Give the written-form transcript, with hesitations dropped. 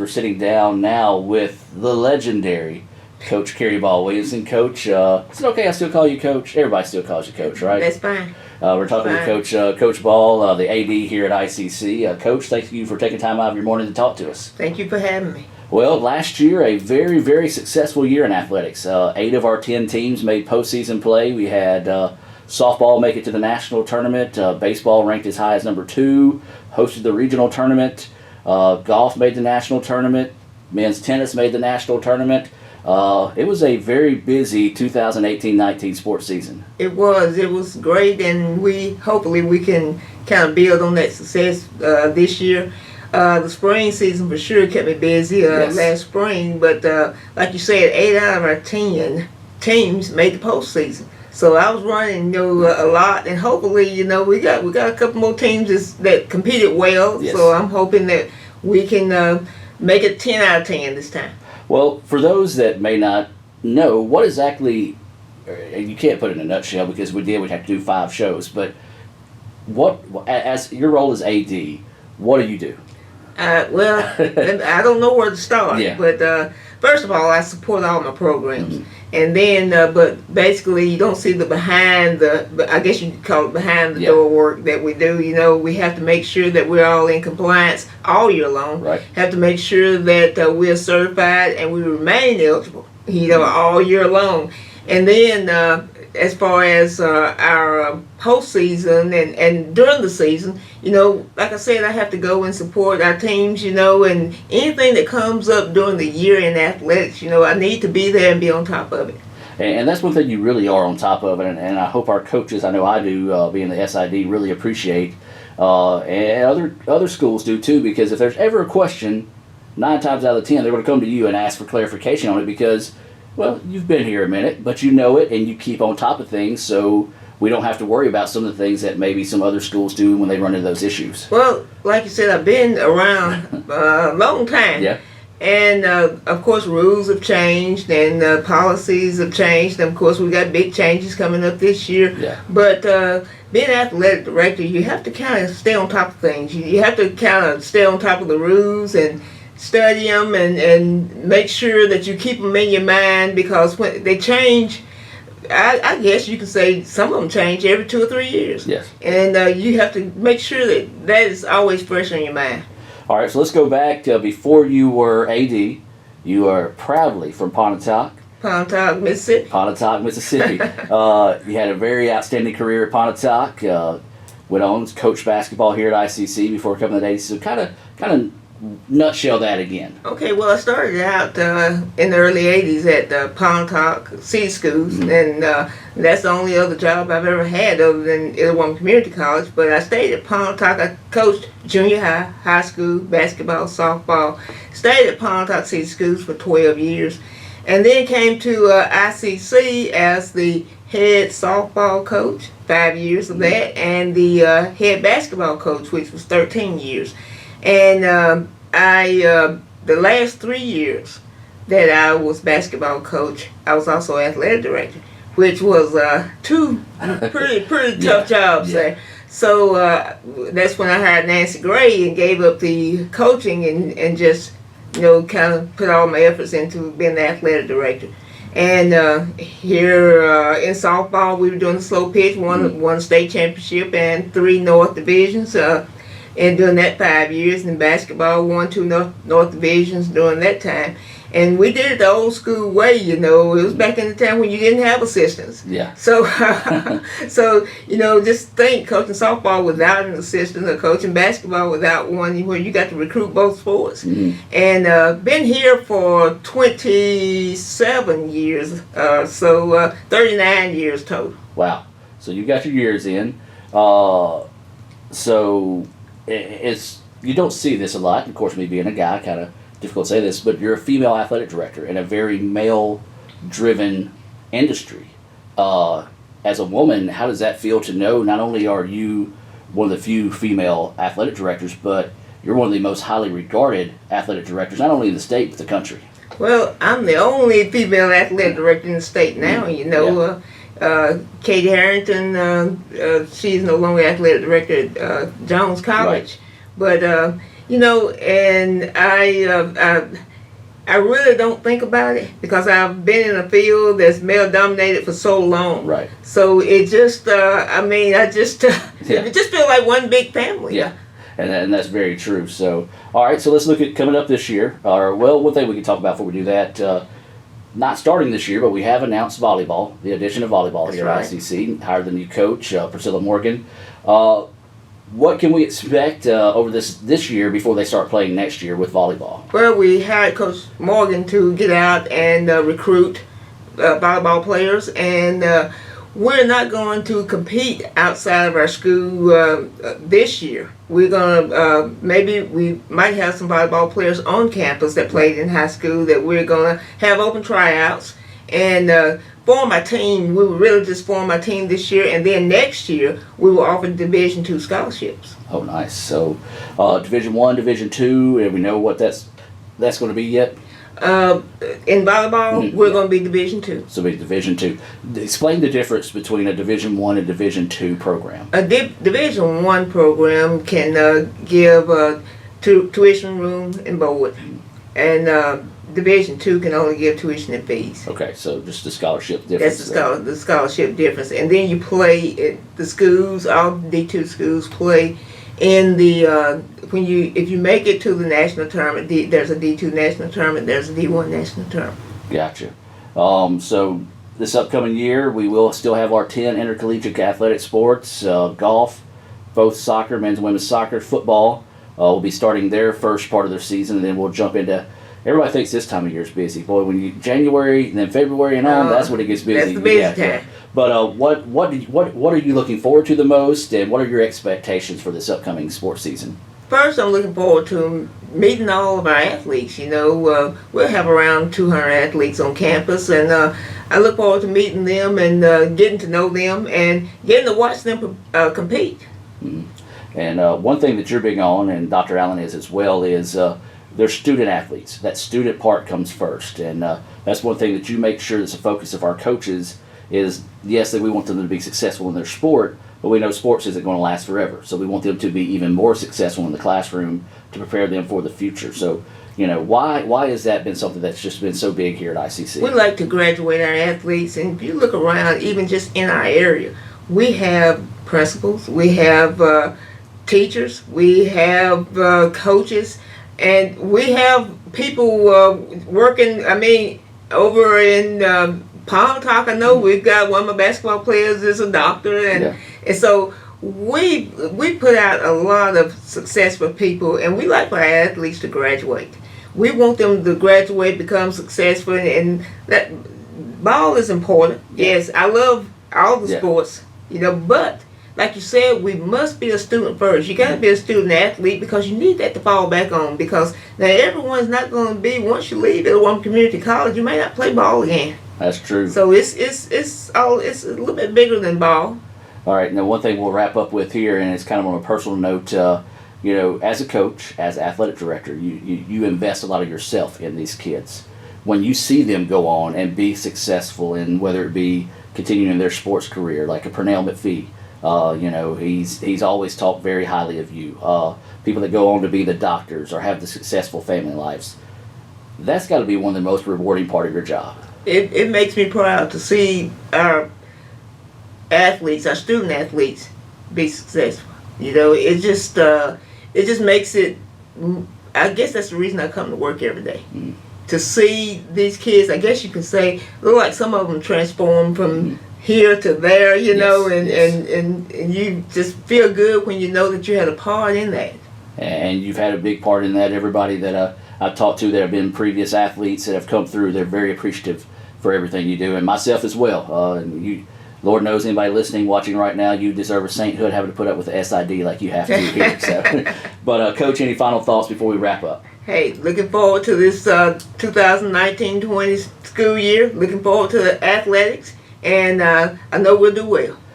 we're sitting down now with the legendary Coach Carrie Ball-Williamson. Coach, is it okay I still call you Coach? Everybody still calls you Coach, right? That's fine. We're talking with Coach Ball, the AD here at ICC. Coach, thank you for taking time out of your morning to talk to us. Thank you for having me. Well, last year, a very, very successful year in athletics. 8 of our 10 teams made postseason play. We had softball make it to the national tournament. Baseball ranked as high as number 2, hosted the regional tournament. Golf made the national tournament. Men's tennis made the national tournament. It was a very busy 2018-19 sports season. It was great, and hopefully we can kind of build on that success this year. The spring season for sure kept me busy last spring, but like you said, 8 out of our 10 teams made the postseason. So I was running, a lot, and hopefully, we got a couple more teams that competed well. Yes. So I'm hoping that we can make it 10 out of 10 this time. Well, for those that may not know, what exactly, you can't put it in a nutshell because we'd have to do 5 shows, but as your role as AD, what do you do? Well, I don't know where to start, but first of all, I support all my programs. Mm-hmm. And then, but basically, you don't see I guess you could call it behind the door work that we do. We have to make sure that we're all in compliance all year long. Right. Have to make sure that we're certified and we remain eligible, all year long. And then, as far as our postseason and during the season, like I said, I have to go and support our teams, and anything that comes up during the year in athletics, I need to be there and be on top of it. And that's one thing you really are on top of, and I hope our coaches, I know I do, being the SID, really appreciate, and other schools do too, because if there's ever a question, 9 times out of 10, they're going to come to you and ask for clarification on it because, well, you've been here a minute, but you know it, and you keep on top of things, so we don't have to worry about some of the things that maybe some other schools do when they run into those issues. Well, like you said, I've been around a long time. Yeah. And, of course, rules have changed and policies have changed. And, of course, we got big changes coming up this year. Yeah. But being an athletic director, you have to kind of stay on top of things. You have to kind of stay on top of the rules and study them and make sure that you keep them in your mind, because when they change, I guess you can say some of them change every 2 or 3 years. Yes. And you have to make sure that is always fresh on your mind. All right, so let's go back to before you were AD. You are proudly from Pontotoc, Mississippi. Pontotoc, Mississippi. You had a very outstanding career at Pontotoc. Went on to coach basketball here at ICC before coming to AD. So kind of nutshell that again. Okay, well, I started out in the early 80s at Pontotoc City Schools, and that's the only other job I've ever had other than Illinois Community College. But I stayed at Pontotoc. I coached junior high, high school, basketball, softball. Stayed at Pontotoc City Schools for 12 years, and then came to ICC as the head softball coach, 5 years of that, and the head basketball coach, which was 13 years. And the last 3 years that I was basketball coach, I was also athletic director, which was 2 pretty tough jobs there. So that's when I hired Nancy Gray and gave up the coaching and just kind of put all my efforts into being the athletic director. And here in softball, we were doing the slow pitch, won state championship and 3 North divisions. And during that 5 years, in basketball, won 2 North divisions during that time. And we did it the old school way, It was back in the time when you didn't have assistants. Yeah. So, just think coaching softball without an assistant or coaching basketball without one, where you got to recruit both sports. Mm-hmm. And been here for 27 years, so 39 years total. Wow. So you got your years in. So you don't see this a lot. Of course, me being a guy, kind of difficult to say this, but you're a female athletic director in a very male-driven industry. As a woman, how does that feel to know not only are you one of the few female athletic directors, but you're one of the most highly regarded athletic directors, not only in the state, but the country? Well, I'm the only female athletic director in the state now, Katie Harrington, she's no longer athletic director at Jones College. Right. But, And I really don't think about it because I've been in a field that's male dominated for so long. Right. So it just, it just feels like one big family. Yeah. And that's very true. So, all right, so let's look at coming up this year. One thing we can talk about before we do that, not starting this year, but we have announced volleyball, the addition of volleyball That's here right. at ICC, hired the new coach, Priscilla Morgan. What can we expect over this year before they start playing next year with volleyball? Well, we hired Coach Morgan to get out and recruit volleyball players, and we're not going to compete outside of our school this year. We're going to, maybe we might have some volleyball players on campus that played in high school that we're going to have open tryouts and form our team. We will really just form our team this year, and then next year we will offer Division II scholarships. Oh, nice. So, Division I, Division II, and we know what that's going to be yet? In volleyball, we're going to be Division II. So, it'll be Division II. Explain the difference between a Division I and Division II program. A Division I program can give tuition, room, and board, and Division II can only give tuition and fees. Okay, so just the scholarship difference. That's the scholarship difference. And then you play at the schools, all D2 schools play in the, if you make it to the national tournament, there's a D2 national tournament, there's a D1 national tournament. Gotcha. So this upcoming year, we will still have our 10 intercollegiate athletic sports, golf, both soccer, men's and women's soccer, football. Will be starting their first part of their season, and then we'll jump into. Everybody thinks this time of year is busy. Boy, when you January and then February and on, that's when it gets busy. That's the busy time. But what are you looking forward to the most, and what are your expectations for this upcoming sports season? First, I'm looking forward to meeting all of our athletes. We'll have around 200 athletes on campus, and I look forward to meeting them and getting to know them and getting to watch them compete. Mm-hmm. And one thing that you're big on, and Dr. Allen is as well, is they're student athletes. That student part comes first, and that's one thing that you make sure that's the focus of our coaches is, yes, that we want them to be successful in their sport, but we know sports isn't going to last forever. So we want them to be even more successful in the classroom to prepare them for the future. So, why has that been something that's just been so big here at ICC? We like to graduate our athletes, and if you look around, even just in our area, we have principals, we have teachers, we have coaches, and we have people working, over in Palm Talk. I know we've got one of my basketball players is a doctor, and so we put out a lot of successful people, and we like for our athletes to graduate. We want them to graduate, become successful, and that ball is important. Yes, I love all the sports, but like you said, we must be a student first. You got to be a student athlete because you need that to fall back on. Because now everyone's not going to be, once you leave at one community college, you may not play ball again. That's true. So it's a little bit bigger than ball. All right. Now, one thing we'll wrap up with here, and it's kind of on a personal note. As a coach, as athletic director, you invest a lot of yourself in these kids. When you see them go on and be successful, in whether it be continuing their sports career, like a Pernell McPhee. He's always talked very highly of you. People that go on to be the doctors or have the successful family lives. That's got to be one of the most rewarding part of your job. It makes me proud to see our athletes, our student athletes, be successful. It just makes it. I guess that's the reason I come to work every day. Mm. To see these kids, I guess you can say, look like some of them transform from here to there, and you just feel good when you know that you had a part in that. And you've had a big part in that. Everybody that I've talked to that have been previous athletes that have come through, they're very appreciative for everything you do, and myself as well. Lord knows, anybody listening, watching right now, you deserve a sainthood having to put up with the SID like you have to here. So, but Coach, any final thoughts before we wrap up? Hey, looking forward to this 2019-20 school year. Looking forward to the athletics. And I know we'll do well.